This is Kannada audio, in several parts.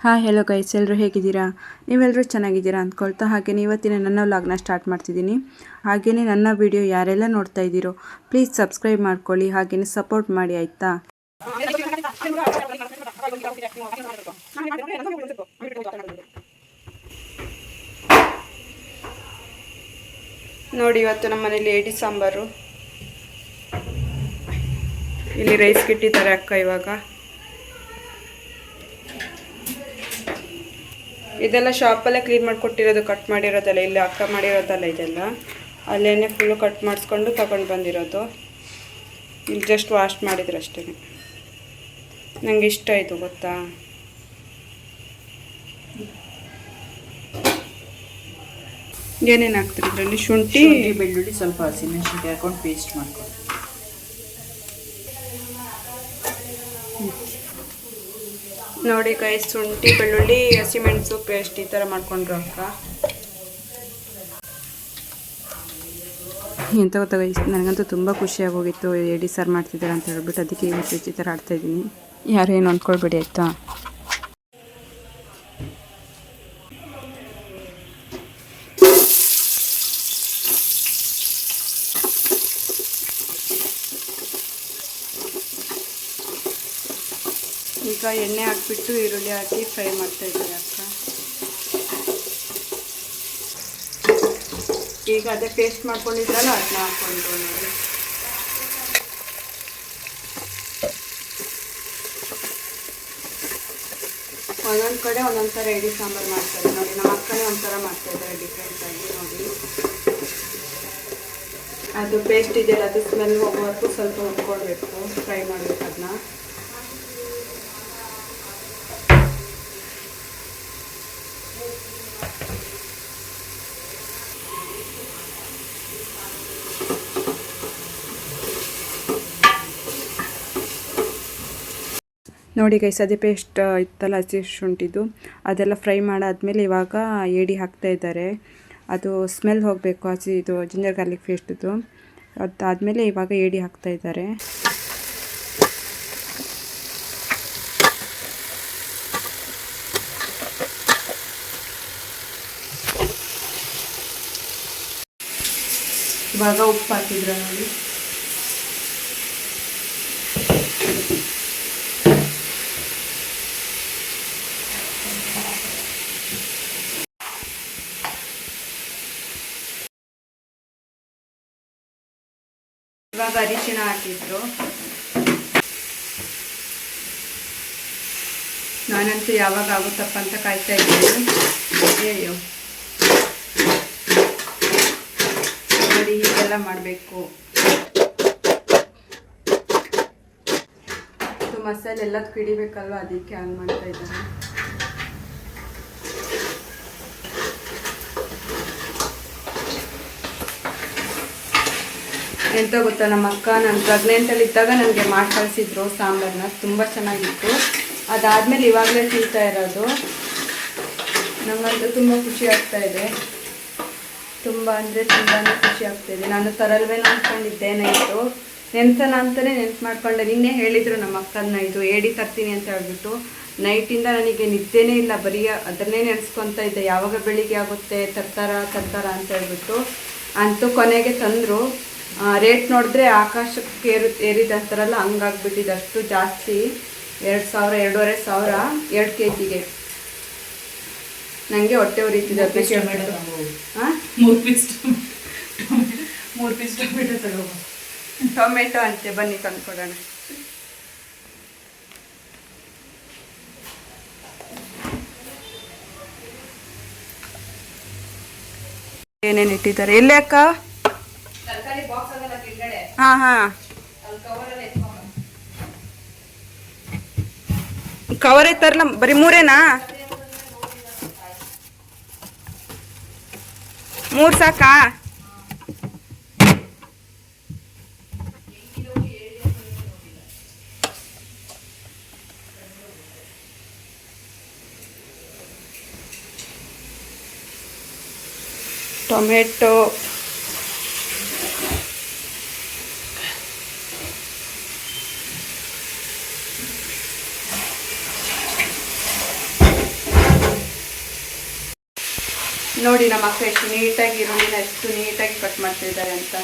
ಹಾಯ್ ಹೆಲೋ ಗೈಸ್, ಎಲ್ಲರೂ ಹೇಗಿದ್ದೀರಾ? ನೀವೆಲ್ಲರೂ ಚೆನ್ನಾಗಿದ್ದೀರಾ ಅಂದ್ಕೊಳ್ತಾ ಹಾಗೆಯೇ ಇವತ್ತಿನ ನನ್ನ ವ್ಲಾಗ್ನ ಸ್ಟಾರ್ಟ್ ಮಾಡ್ತಿದ್ದೀನಿ. ಹಾಗೆಯೇ ನನ್ನ ವಿಡಿಯೋ ಯಾರೆಲ್ಲ ನೋಡ್ತಾ ಇದ್ದೀರೋ ಪ್ಲೀಸ್ ಸಬ್ಸ್ಕ್ರೈಬ್ ಮಾಡ್ಕೊಳ್ಳಿ, ಹಾಗೆಯೇ ಸಪೋರ್ಟ್ ಮಾಡಿ ಆಯಿತಾ. ನೋಡಿ, ಇವತ್ತು ನಮ್ಮ ಮನೇಲಿ ಏಡಿ ಸಾಂಬಾರು. ಇಲ್ಲಿ ರೈಸ್ ಇಟ್ಟಿದ್ದಾರೆ ಅಕ್ಕ. ಇವಾಗ ಇದೆಲ್ಲ ಶಾಪಲ್ಲೇ ಕ್ಲೀನ್ ಮಾಡಿಕೊಟ್ಟಿರೋದು, ಕಟ್ ಮಾಡಿರೋದಲ್ಲ, ಇಲ್ಲಿ ಅಕ್ಕ ಮಾಡಿರೋದಲ್ಲ ಇದೆಲ್ಲ. ಅಲ್ಲೇ ಫುಲ್ಲು ಕಟ್ ಮಾಡಿಸ್ಕೊಂಡು ತಗೊಂಡು ಬಂದಿರೋದು. ಇಲ್ಲಿ ಜಸ್ಟ್ ವಾಶ್ ಮಾಡಿದ್ರು ಅಷ್ಟೇ. ನನಗೆ ಇಷ್ಟ ಆಯಿತು ಗೊತ್ತಾ. ಏನೇನು ಹಾಕ್ತೀರಿ ಇದರಲ್ಲಿ? ಶುಂಠಿ, ಬೆಳ್ಳುಳ್ಳಿ, ಸ್ವಲ್ಪ ಹಸಿಮೆಣಸಿನ್ಕಾಯಿ ಹಾಕೊಂಡು ಪೇಸ್ಟ್ ಮಾಡ್ಕೊಂಡು. ನೋಡಿ ಗೈಸ್, ಶುಂಠಿ ಬೆಳ್ಳುಳ್ಳಿ ಹಸಿಮೆಣಸು ಪೇಸ್ಟ್ ಈ ಥರ ಮಾಡ್ಕೊಂಡ್ರು ಅಕ್ಕ. ಎಂತ ಗೊತ್ತಾ ಗೈಸ್, ನನಗಂತೂ ತುಂಬ ಖುಷಿಯಾಗೋಗಿತ್ತು ಏಡಿ ಸಾರು ಮಾಡ್ತಿದ್ದಾರೆ ಅಂತ ಹೇಳ್ಬಿಟ್ಟು. ಅದಕ್ಕೆ ಈ ಥರ ಆಡ್ತಾಯಿದ್ದೀನಿ. ಯಾರೇನು ಅಂದ್ಕೊಳ್ಬೇಡಿ ಆಯಿತಾ. ಈಗ ಎಣ್ಣೆ ಹಾಕ್ಬಿಟ್ಟು ಈರುಳ್ಳಿ ಹಾಕಿ ಫ್ರೈ ಮಾಡ್ತಾಯಿದ್ದಾರೆ ಅಕ್ಕ. ಈಗ ಅದೇ ಪೇಸ್ಟ್ ಮಾಡ್ಕೊಂಡಿದ್ರಲ್ಲ ಅದನ್ನ ಹಾಕ್ಕೊಂಡು ನೋಡಿ. ಒಂದೊಂದು ಕಡೆ ಒಂದೊಂದು ಥರ ಏಡಿ ಸಾಂಬಾರು ಮಾಡ್ತಾರೆ ನೋಡಿ. ನಮ್ಮ ಅಕ್ಕನೇ ಒಂಥರ ಮಾಡ್ತಾಯಿದ್ದಾರೆ ಡಿಫ್ರೆಂಟಾಗಿ ನೋಡಿ. ಅದು ಪೇಸ್ಟ್ ಇದೆಯಲ್ಲ, ಅದು ಸ್ಮೆಲ್ ಹೋಗೋವರೆಗೂ ಸ್ವಲ್ಪ ಹುರ್ಕೊಳ್ಬೇಕು, ಫ್ರೈ ಮಾಡಬೇಕು ಅದನ್ನ. ನೋಡಿ ಗೈಸ್, ಅದೇ ಪೇಸ್ಟ್ ಇತ್ತಲ್ಲ ಹಸಿ ಶುಂಠಿದು, ಅದೆಲ್ಲ ಫ್ರೈ ಮಾಡಾದ್ಮೇಲೆ ಇವಾಗ ಏಡಿ ಹಾಕ್ತಾ ಇದ್ದಾರೆ. ಅದು ಸ್ಮೆಲ್ ಹೋಗಬೇಕು, ಹಸಿ ಇದು ಜಿಂಜರ್ ಗಾರ್ಲಿಕ್ ಪೇಸ್ಟ್ದು. ಅದಾದಮೇಲೆ ಇವಾಗ ಏಡಿ ಹಾಕ್ತಾ ಇದ್ದಾರೆ. ಇವಾಗ ಉಪ್ಪು ಹಾಕಿದ್ರ ನೋಡಿ. ಇವಾಗ ಅರಿಶಿಣ ಹಾಕಿದ್ರು. ನಾನಂತೂ ಯಾವಾಗ ಆಗುತ್ತಪ್ಪ ಅಂತ ಕಾಯ್ತಾ ಇದ್ದೀನಿ. ಅಯ್ಯೋ ನೋಡಿ, ಹೀಗೆಲ್ಲ ಮಾಡಬೇಕು. ಇದು ಮಸಾಲೆ ಎಲ್ಲ ಕಿಡಿಬೇಕಲ್ವ, ಅದಕ್ಕೆ ಹಂಗೆ ಮಾಡ್ತಾ ಇದ್ದಾರೆ. ಎಂತ ಗೊತ್ತಾ, ನಮ್ಮ ಅಕ್ಕ ನಾನು ಪ್ರೆಗ್ನೆಂಟಲ್ಲಿ ಇದ್ದಾಗ ನನಗೆ ಮಾಡಿ ಕಳಿಸಿದ್ರು ಸಾಂಬಾರನ್ನ. ತುಂಬ ಚೆನ್ನಾಗಿತ್ತು. ಅದಾದಮೇಲೆ ಇವಾಗಲೇ ತಿಂತಾ ಇರೋದು. ನನಗಂತೂ ತುಂಬ ಖುಷಿ ಆಗ್ತಾ ಇದೆ. ತುಂಬ ಅಂದರೆ ತುಂಬಾ ಖುಷಿ ಆಗ್ತಾಯಿದೆ. ನಾನು ತರಲ್ವೇನೋ ಅಂದ್ಕೊಂಡಿದ್ದೆ. ನೈಟು ನೆನ್ಸೋಣ ಅಂತಲೇ ನೆನ್ಪು ಮಾಡ್ಕೊಂಡೆ. ನಿನ್ನೆ ಹೇಳಿದರು ನಮ್ಮ ಅಕ್ಕನ ಇದು ಏಡಿ ತರ್ತೀನಿ ಅಂತ ಹೇಳ್ಬಿಟ್ಟು. ನೈಟಿಂದ ನನಗೆ ನಿದ್ದೆನೇ ಇಲ್ಲ, ಬರೀ ಅದನ್ನೇ ನೆನೆಸ್ಕೊತಾ ಇದ್ದೆ. ಯಾವಾಗ ಬೆಳಿಗ್ಗೆ ಆಗುತ್ತೆ, ತರ್ತಾರ ಅಂತ ಹೇಳ್ಬಿಟ್ಟು. ಅಂತೂ ಕೊನೆಗೆ ತಂದರು. ರೇಟ್ ನೋಡಿದ್ರೆ ಆಕಾಶಕ್ಕೆ ಏರಿದಂತಾರಲ್ಲ, ಹಂಗಾಗ್ಬಿಟ್ಟಿದೆ. ಅಷ್ಟು ಜಾಸ್ತಿ, 2,000 2,500 2 kgಗೆ. ನನಗೆ ಹೊಟ್ಟೆ ಉರಿತಿದೆ. ಹಾಂ, 3 ಪೀಸ್ ಟೊಮೆಟೊ ತಗೋಬ. ಟೊಮೆಟೊ ಅಂತೆ, ಬನ್ನಿ ತಂದ್ಕೊಡೋಣ. ಏನೇನು ಇಟ್ಟಿದ್ದಾರೆ ಎಲ್ಲಿ ಅಕ್ಕ? ಹಾಂ ಹಾಂ, ಕವರೇ ತರಲ್ಲ, ಬರೀ 3 3 ಸಾಕಾ? ಟೊಮೆಟೊ, ನೋಡಿ ನಮ್ಮ ಅಕ್ಕ ಎಷ್ಟು ನೀಟಾಗಿ ಈರುಳ್ಳಿನ ಎಷ್ಟು ನೀಟಾಗಿ ಕಟ್ ಮಾಡ್ತಿದ್ದಾರೆ ಅಂತ.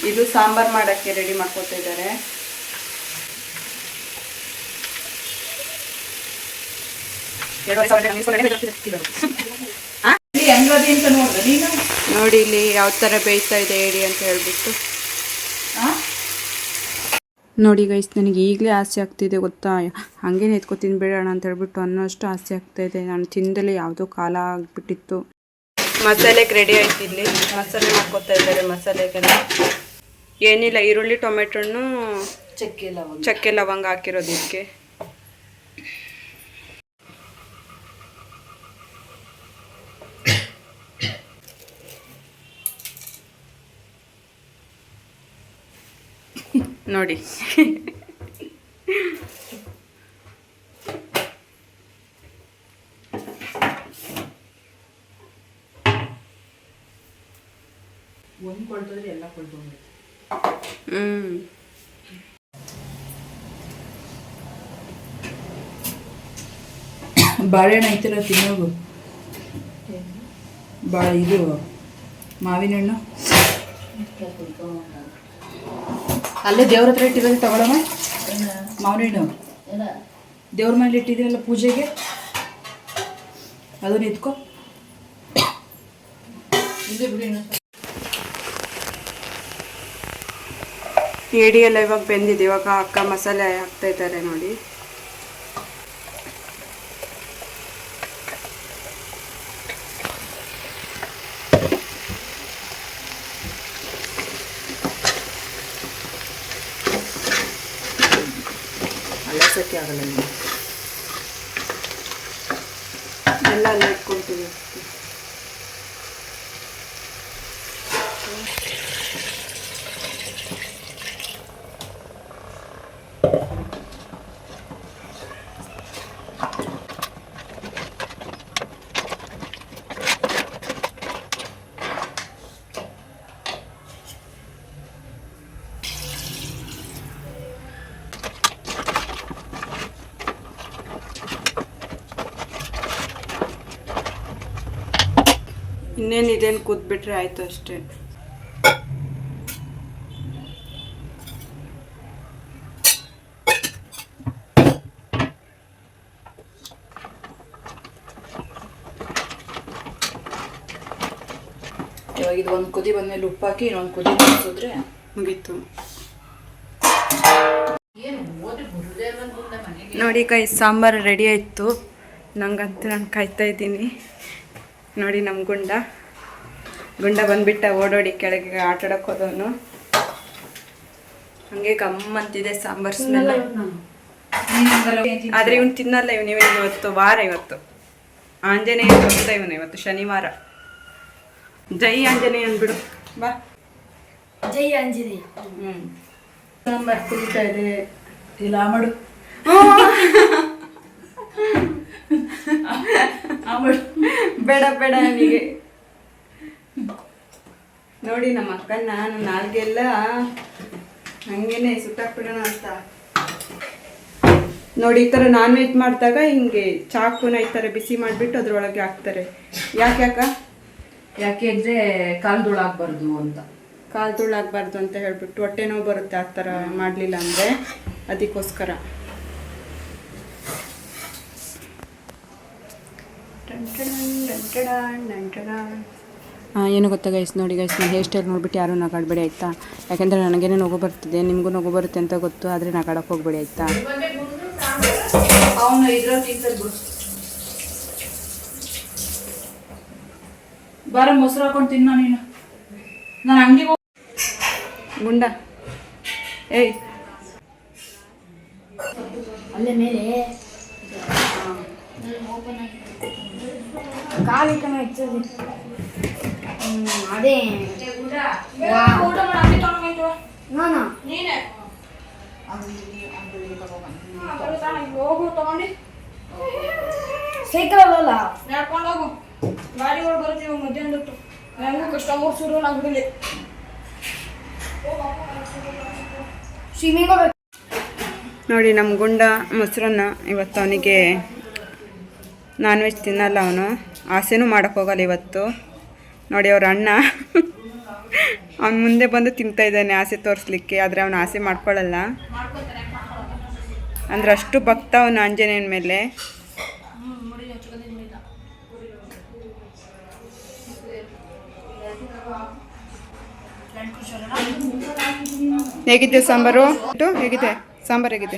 ಇದು ಸಾಂಬಾರ್ ಮಾಡೋಕ್ಕೆ ರೆಡಿ ಮಾಡ್ಕೊತಾ ಇದ್ದಾರೆ. ನೋಡಿ ಇಲ್ಲಿ ಯಾವ ಥರ ಬೇಯ್ತಾ ಇದೆ ಹೇಳಿ ಅಂತ ಹೇಳ್ಬಿಟ್ಟು. ನೋಡಿ ಗೈಸ್, ನನಗೆ ಈಗಲೇ ಆಸೆ ಆಗ್ತಿದೆ ಗೊತ್ತಾ, ಹಾಗೇನೆ ಎತ್ಕೊ ತಿನ್ಬೇಡೋಣ ಅಂತ ಹೇಳ್ಬಿಟ್ಟು ಅನ್ನೋಷ್ಟು ಆಸೆ ಆಗ್ತಾ ಇದೆ. ನಾನು ತಿಂದಲೇ ಯಾವುದೋ ಕಾಲ ಆಗಿಬಿಟ್ಟಿತ್ತು. ಮಸಾಲೆಗೆ ರೆಡಿ ಆಯ್ತು. ಇಲ್ಲಿ ಮಸಾಲೆ ಮಾಡ್ಕೊತಾ ಇದ್ದಾರೆ. ಮಸಾಲೆಗೆಲ್ಲ ಏನಿಲ್ಲ, ಈರುಳ್ಳಿ ಟೊಮೆಟೊಣ್ಣು ಚಕ್ಕೆ ಲವಂಗ ಹಾಕಿರೋದು ಇದಕ್ಕೆ. ನೋಡಿ ಒಂದು ಕೊಳ್ತೋದ್ರೆ ಎಲ್ಲ ಕೊಳ್ತೋಗ್ಬೇಕು. ಬಾಳೆಹಣ್ಣು ಐತಲ್ಲ ತಿನ್ನೋದು, ಇದು ಮಾವಿನ ಹಣ್ಣು ಅಲ್ಲೇ ದೇವ್ರ ಹತ್ರ ಇಟ್ಟಿರೋದು ತಗೊಳಮ್ಮ. ಮಾವಿನ ಹಣ್ಣು ದೇವ್ರ ಮನೇಲಿ ಇಟ್ಟಿದ್ದೀರಲ್ಲ ಪೂಜೆಗೆ, ಅದನ್ನ ಇಟ್ಕೊ. ಏಡಿ ಎಲ್ಲ ಇವಾಗ ಬೆಂದಿದೆ. ಇವಾಗ ಅಕ್ಕ ಮಸಾಲೆ ಹಾಕ್ತಾ ಇದ್ದಾರೆ ನೋಡಿ. ಅಲ್ಲಸಕ್ಕೆ ಆಗಲ್ಲ, ಎಲ್ಲ ಅಲ್ಲ ಇಟ್ಕೊಳ್ತೀವಿ. ಇನ್ನೇನು ಇದೇನು ಕೂತ್ಬಿಟ್ರೆ ಆಯಿತು ಅಷ್ಟೇ. ಇವಾಗ ಇದು ಒಂದು ಕುದಿ ಬಂದಮೇಲೆ ಉಪ್ಪು ಹಾಕಿ ಇನ್ನೊಂದು ಕುದಿ ಬಡಿಸಿದ್ರೆ ಮುಗೀತು. ನೋಡಿ ಕೈ ಸಾಂಬಾರು ರೆಡಿ ಆಯಿತು. ನಂಗಂತೂ ನಾನು ಕಾಯ್ತಾ ಇದ್ದೀನಿ. ನೋಡಿ ನಮ್ಮ ಗುಂಡ ಬಂದುಬಿಟ್ಟ ಓಡೋಡಿ ಕೆಳಗೆ ಆಟಾಡಕ್ಕೆ ಹೋದವನು. ಹಾಗೆ ಗಮ್ಮಂತಿದೆ ಸಾಂಬಾರು ಸ್ಮೆಲ್. ಆದರೆ ಇವನು ತಿನ್ನಲ್ಲ. ಇವತ್ತು ವಾರ, ಇವತ್ತು ಆಂಜನೇಯ ವ್ರತ, ಇವತ್ತು ಶನಿವಾರ. ಜೈ ಆಂಜನೇಯ ಅಂದ್ಬಿಡು ಬಾ. ಜೈ ಆಂಜನೇಯ. ಸಾಂಬಾರು ಕುಡಿತಾ ಇದೆ. ಇಲ್ಲ ಮಾಡು ಬೇಡ ಬೇಡ ನನಗೆ. ನೋಡಿ ನಮ್ಮ ಅಕ್ಕನ ನಾನು ನಾಲ್ಗೆಲ್ಲ ಹಂಗೇನೆ ಸುಟ್ಟಾಕ್ಬಿಡೋಣ ಅಂತ. ನೋಡಿ ಈ ಥರ ನಾನ್ ವೆಜ್ ಮಾಡಿದಾಗ ಹಿಂಗೆ ಚಾಕುನ ಈ ಥರ ಬಿಸಿ ಮಾಡಿಬಿಟ್ಟು ಅದ್ರೊಳಗೆ ಹಾಕ್ತಾರೆ. ಯಾಕೆ ಅಂದರೆ ಕಾಲು ಧೂಳಾಗಬಾರ್ದು ಅಂತ. ಕಾಲು ಧೂಳಾಗಬಾರ್ದು ಅಂತ ಹೇಳ್ಬಿಟ್ಟು ಹೊಟ್ಟೆ ನೋವು ಬರುತ್ತೆ ಆ ಥರ ಮಾಡಲಿಲ್ಲ ಅಂದರೆ, ಅದಕ್ಕೋಸ್ಕರ. ಏನು ಗೊತ್ತಾ ಗೈಸ್, ನೋಡಿ ಗೈಸ್, ನಾನು ಹೇರ್ ಸ್ಟೈಲ್ ನೋಡ್ಬಿಟ್ಟು ಯಾರೂ ನಗಾಡಬೇಡಿ ಆಯಿತಾ. ಯಾಕೆಂದರೆ ನನಗೇನೆ ನಗು ಬರ್ತಿದೆ, ನಿಮಗೂ ನಗು ಬರುತ್ತೆ ಅಂತ ಗೊತ್ತು. ಆದರೆ ನಗಾಡಕ್ಕೆ ಹೋಗ್ಬೇಡಿ ಆಯಿತಾ. ಅವನು ಇದ್ರಲ್ಲಿ ಬಾರ ಮೊಸರು ಹಾಕೊಂಡು ತಿನ್ನ ನೀನು. ನಾನು ಅಂಗಡಿಗೆ ಗುಂಡ ಏಯ್ ಅಲ್ಲೇ ಮೇಲೆ ಕಾಲಿಕನ ಹೆಚ್ಚದು. ಅದೇ ನಾನು ಹೋಗು ತಗೊಂಡು ಸೈಕಲ್ ಅಲ್ಲ ನಡ್ಕೊಂಡು ಹೋಗು. ಗಾಡಿಗಳು ಬರ್ತೀವಿ ಮಧ್ಯಾಹ್ನದೊತ್ತು ನನಗೂ ಕಸ್ಟಮರ್ ಶುರು ಆಗ್ಬಿಡಲಿ ಸ್ವಿಮ್ಮಿಂಗ್ ಹೋಗ್ಬೇಕು. ನೋಡಿ ನಮ್ಮ ಗುಂಡ ಮೊಸರನ್ನ ಇವತ್ತು ಅವನಿಗೆ ನಾನ್ ವೆಜ್ ತಿನ್ನಲ್ಲ, ಅವನು ಆಸೆನೂ ಮಾಡೋಕ್ಕೆ ಹೋಗಲ್ಲ ಇವತ್ತು. ನೋಡಿ ಅವ್ರ ಅಣ್ಣ ಅವನ ಮುಂದೆ ಬಂದು ತಿಂತಾ ಇದ್ದಾನೆ ಆಸೆ ತೋರಿಸ್ಲಿಕ್ಕೆ, ಆದರೆ ಅವನು ಆಸೆ ಮಾಡ್ಕೊಳ್ಳಲ್ಲ. ಅಂದ್ರೆ ಅಷ್ಟು ಭಕ್ತ ಅವನು ಆಂಜನೇಯನ ಮೇಲೆ. ಹೇಗಿದೆ ಸಾಂಬಾರು? ಹೇಗಿದೆ ಸಾಂಬಾರು? ಹೇಗಿದೆ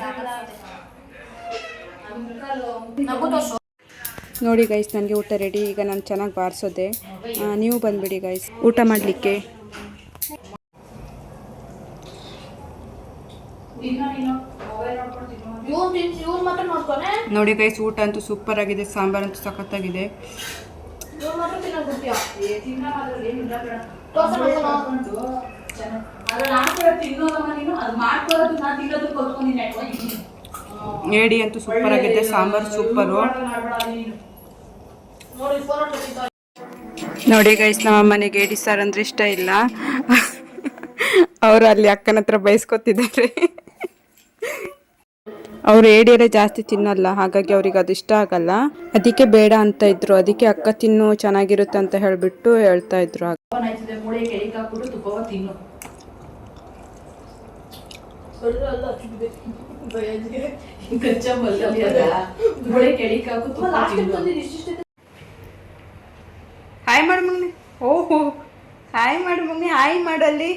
ನೋಡಿ ಗೈಸ್, ನನಗೆ ಊಟ ರೆಡಿ. ಈಗ ನಾನು ಚೆನ್ನಾಗಿ ಬಾರಿಸೋದೆ. ನೀವು ಬಂದುಬಿಡಿ ಗೈಸ್ ಊಟ ಮಾಡಲಿಕ್ಕೆ. ನೋಡಿ ಗೈಸ್, ಊಟ ಅಂತೂ ಸೂಪರ್ ಆಗಿದೆ, ಸಾಂಬಾರು ಅಂತೂ ಸಖತ್ತಾಗಿದೆ. ಏಡಿ ಅಂತೂ ಸೂಪರ್ ಆಗಿದೆ, ಸಾಂಬಾರು ಸೂಪರು. ನೋಡಿ ಗೈಸ್, ನಮ್ಮ ಮನೆಗೆ ಏಡಿ ಸಾರು ಅಂದ್ರೆ ಇಷ್ಟ ಇಲ್ಲ. ಅವರು ಅಲ್ಲಿ ಅಕ್ಕನ ಹತ್ರ ಬಯಸ್ಕೊತಿದ್ದಾರೆ. ಅವರು ಏಡಿಯರೇ ಜಾಸ್ತಿ ತಿನ್ನಲ್ಲ, ಹಾಗಾಗಿ ಅವ್ರಿಗೆ ಅದು ಇಷ್ಟ ಆಗಲ್ಲ. ಅದಕ್ಕೆ ಬೇಡ ಅಂತ ಇದ್ರು. ಅದಕ್ಕೆ ಅಕ್ಕ ತಿನ್ನು ಚೆನ್ನಾಗಿರುತ್ತೆ ಅಂತ ಹೇಳ್ಬಿಟ್ಟು ಹೇಳ್ತಾ ಇದ್ರು. ಹಾಯ್ ಮಾಡು ಮಗನೆ. ಓಹೋ, ಹಾಯ್ ಮಾಡು ಮಗನೆ, ಹಾಯ್ ಮಾಡಲ್ಲಿ.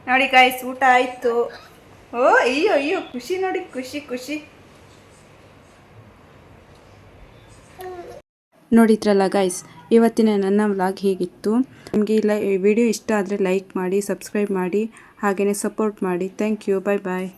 ನೋಡಿ ಗಾಯ್ಸ್, ಊಟ ಆಯಿತು. ಓ ಅಯ್ಯೋ ಅಯ್ಯೋ, ಖುಷಿ ನೋಡಿ, ಖುಷಿ ಖುಷಿ. ನೋಡಿದ್ರಲ್ಲ ಗೈಸ್, ಇವತ್ತಿನ ನನ್ನ ವ್ಲಾಗ್ ಹೀಗಿತ್ತು. ನಿಮಗೆ ಈ ವಿಡಿಯೋ ಇಷ್ಟ ಆದರೆ ಲೈಕ್ ಮಾಡಿ, ಸಬ್ಸ್ಕ್ರೈಬ್ ಮಾಡಿ, ಹಾಗೆಯೇ ಸಪೋರ್ಟ್ ಮಾಡಿ. Thank you, bye bye.